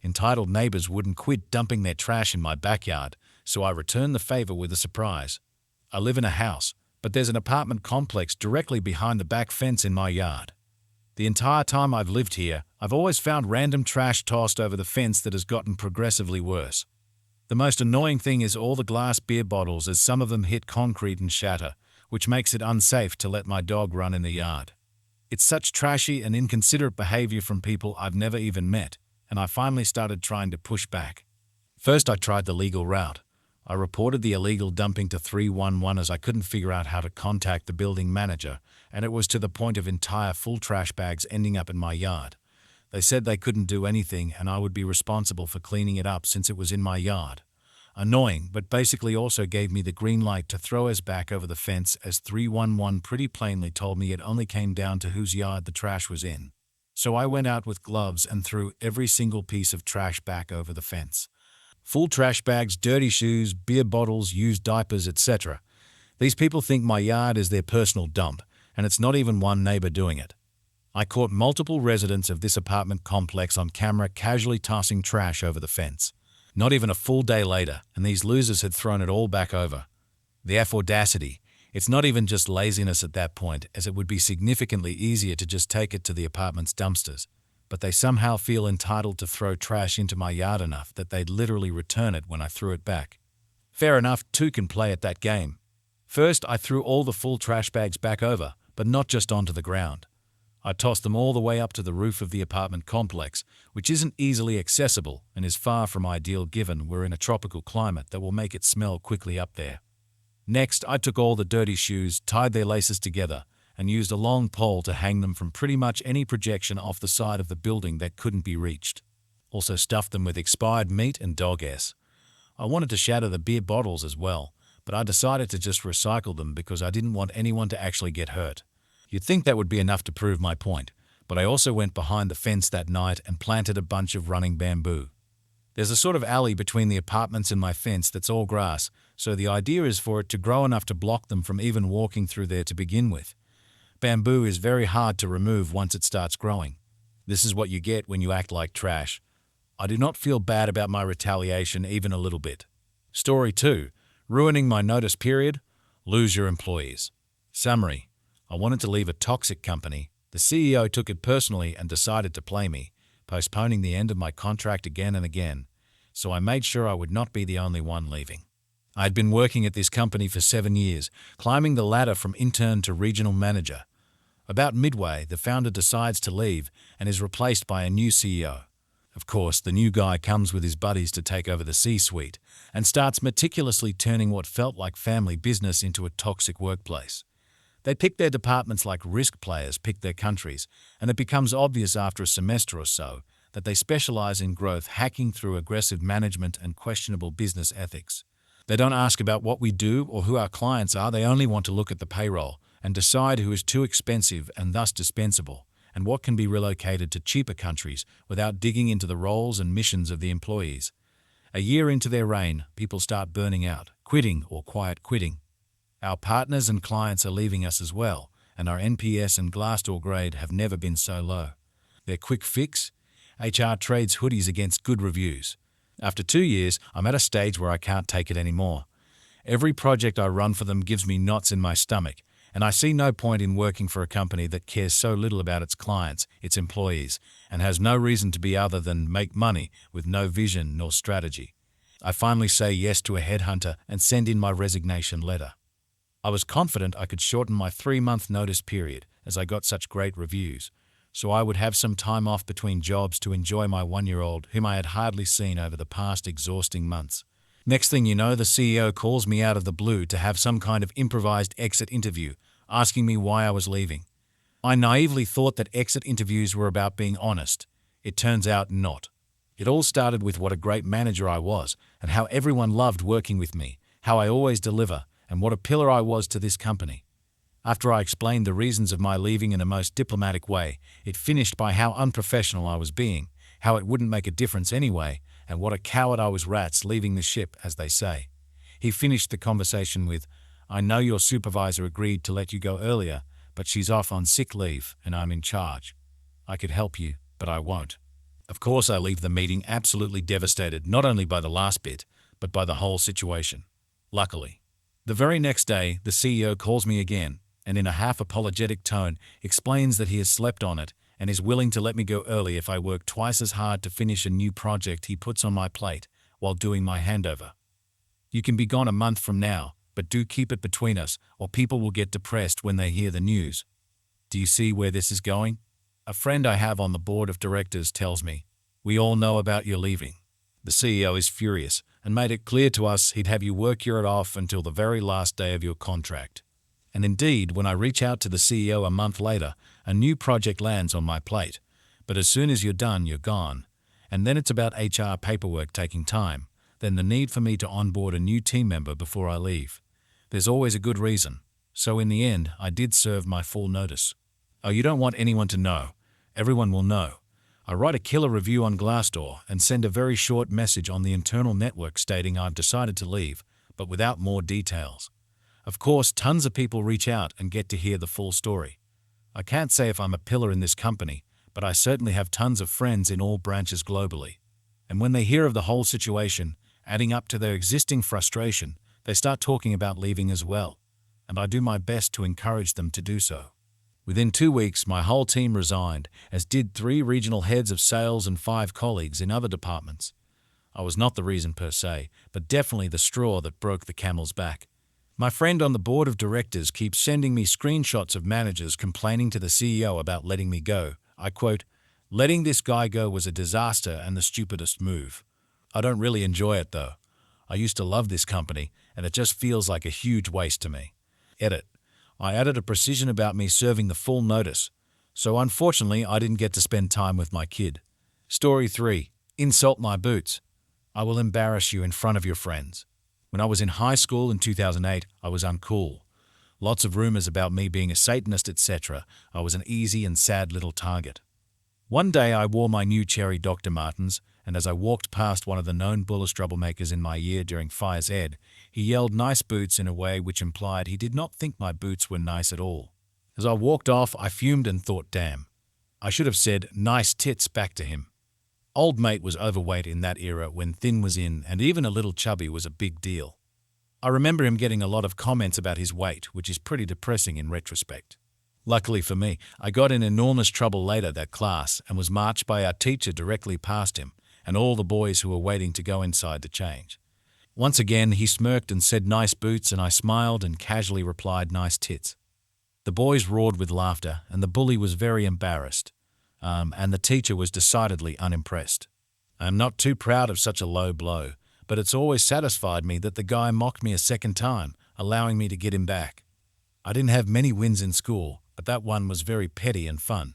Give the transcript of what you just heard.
Entitled neighbors wouldn't quit dumping their trash in my backyard, so I returned the favor with a surprise. I live in a house, but there's an apartment complex directly behind the back fence in my yard. The entire time I've lived here, I've always found random trash tossed over the fence that has gotten progressively worse. The most annoying thing is all the glass beer bottles, as some of them hit concrete and shatter, which makes it unsafe to let my dog run in the yard. It's such trashy and inconsiderate behavior from people I've never even met, and I finally started trying to push back. First, I tried the legal route. I reported the illegal dumping to 311 as I couldn't figure out how to contact the building manager, and it was to the point of entire full trash bags ending up in my yard. They said they couldn't do anything and I would be responsible for cleaning it up since it was in my yard. Annoying, but basically also gave me the green light to throw us back over the fence, as 311 pretty plainly told me it only came down to whose yard the trash was in. So I went out with gloves and threw every single piece of trash back over the fence. Full trash bags, dirty shoes, beer bottles, used diapers, etc. These people think my yard is their personal dump, and it's not even one neighbor doing it. I caught multiple residents of this apartment complex on camera casually tossing trash over the fence. Not even a full day later, and these losers had thrown it all back over. The audacity. It's not even just laziness at that point, as it would be significantly easier to just take it to the apartment's dumpsters. But they somehow feel entitled to throw trash into my yard enough that they'd literally return it when I threw it back. Fair enough, two can play at that game. First, I threw all the full trash bags back over, but not just onto the ground. I tossed them all the way up to the roof of the apartment complex, which isn't easily accessible and is far from ideal given we're in a tropical climate that will make it smell quickly up there. Next, I took all the dirty shoes, tied their laces together, and used a long pole to hang them from pretty much any projection off the side of the building that couldn't be reached. Also stuffed them with expired meat and dog s. I wanted to shatter the beer bottles as well, but I decided to just recycle them because I didn't want anyone to actually get hurt. You'd think that would be enough to prove my point, but I also went behind the fence that night and planted a bunch of running bamboo. There's a sort of alley between the apartments and my fence that's all grass, so the idea is for it to grow enough to block them from even walking through there to begin with. Bamboo is very hard to remove once it starts growing. This is what you get when you act like trash. I do not feel bad about my retaliation even a little bit. Story 2. Ruining my notice period. Lose your employees. Summary. I wanted to leave a toxic company. The CEO took it personally and decided to play me, postponing the end of my contract again and again, so I made sure I would not be the only one leaving. I had been working at this company for 7 years, climbing the ladder from intern to regional manager. About midway, the founder decides to leave and is replaced by a new CEO. Of course, the new guy comes with his buddies to take over the C-suite and starts meticulously turning what felt like family business into a toxic workplace. They pick their departments like risk players pick their countries, and it becomes obvious after a semester or so that they specialize in growth hacking through aggressive management and questionable business ethics. They don't ask about what we do or who our clients are, they only want to look at the payroll and decide who is too expensive and thus dispensable, and what can be relocated to cheaper countries without digging into the roles and missions of the employees. A year into their reign, people start burning out, quitting or quiet quitting. Our partners and clients are leaving us as well, and our NPS and Glassdoor grade have never been so low. Their quick fix? HR trades hoodies against good reviews. After 2 years, I'm at a stage where I can't take it anymore. Every project I run for them gives me knots in my stomach, and I see no point in working for a company that cares so little about its clients, its employees, and has no reason to be other than make money with no vision nor strategy. I finally say yes to a headhunter and send in my resignation letter. I was confident I could shorten my 3-month notice period as I got such great reviews, so I would have some time off between jobs to enjoy my 1-year-old whom I had hardly seen over the past exhausting months. Next thing you know, the CEO calls me out of the blue to have some kind of improvised exit interview, asking me why I was leaving. I naively thought that exit interviews were about being honest. It turns out not. It all started with what a great manager I was and how everyone loved working with me, how I always deliver, and what a pillar I was to this company. After I explained the reasons of my leaving in a most diplomatic way, it finished by how unprofessional I was being, how it wouldn't make a difference anyway, and what a coward I was, rats leaving the ship, as they say. He finished the conversation with, "I know your supervisor agreed to let you go earlier, but she's off on sick leave and I'm in charge. I could help you, but I won't." Of course, I leave the meeting absolutely devastated, not only by the last bit, but by the whole situation. Luckily, the very next day, the CEO calls me again, and in a half-apologetic tone explains that he has slept on it and is willing to let me go early if I work twice as hard to finish a new project he puts on my plate while doing my handover. You can be gone a month from now, but do keep it between us, or people will get depressed when they hear the news. Do you see where this is going? A friend I have on the board of directors tells me, "We all know about your leaving." The CEO is furious and made it clear to us he'd have you work your off until the very last day of your contract. And indeed, when I reach out to the CEO a month later, a new project lands on my plate. But as soon as you're done, you're gone. And then it's about HR paperwork taking time, then the need for me to onboard a new team member before I leave. There's always a good reason. So in the end, I did serve my full notice. Oh, you don't want anyone to know. Everyone will know. I write a killer review on Glassdoor and send a very short message on the internal network stating I've decided to leave, but without more details. Of course, tons of people reach out and get to hear the full story. I can't say if I'm a pillar in this company, but I certainly have tons of friends in all branches globally. And when they hear of the whole situation, adding up to their existing frustration, they start talking about leaving as well. And I do my best to encourage them to do so. Within 2 weeks, my whole team resigned, as did 3 regional heads of sales and 5 colleagues in other departments. I was not the reason per se, but definitely the straw that broke the camel's back. My friend on the board of directors keeps sending me screenshots of managers complaining to the CEO about letting me go. I quote, "Letting this guy go was a disaster and the stupidest move. I don't really enjoy it though. I used to love this company, and it just feels like a huge waste to me." Edit. I added a precision about me serving the full notice, so unfortunately I didn't get to spend time with my kid. Story 3. Insult my boots. I will embarrass you in front of your friends. When I was in high school in 2008, I was uncool. Lots of rumors about me being a Satanist, etc. I was an easy and sad little target. One day I wore my new cherry Dr. Martens, and as I walked past one of the known bullish troublemakers in my year during Phys Ed, he yelled "nice boots" in a way which implied he did not think my boots were nice at all. As I walked off, I fumed and thought, damn. I should have said "nice tits" back to him. Old mate was overweight in that era when thin was in, and even a little chubby was a big deal. I remember him getting a lot of comments about his weight, which is pretty depressing in retrospect. Luckily for me, I got in enormous trouble later that class and was marched by our teacher directly past him and all the boys who were waiting to go inside to change. Once again, he smirked and said "nice boots," and I smiled and casually replied "nice tits." The boys roared with laughter, and the bully was very embarrassed, and the teacher was decidedly unimpressed. I am not too proud of such a low blow, but it's always satisfied me that the guy mocked me a second time, allowing me to get him back. I didn't have many wins in school, but that one was very petty and fun.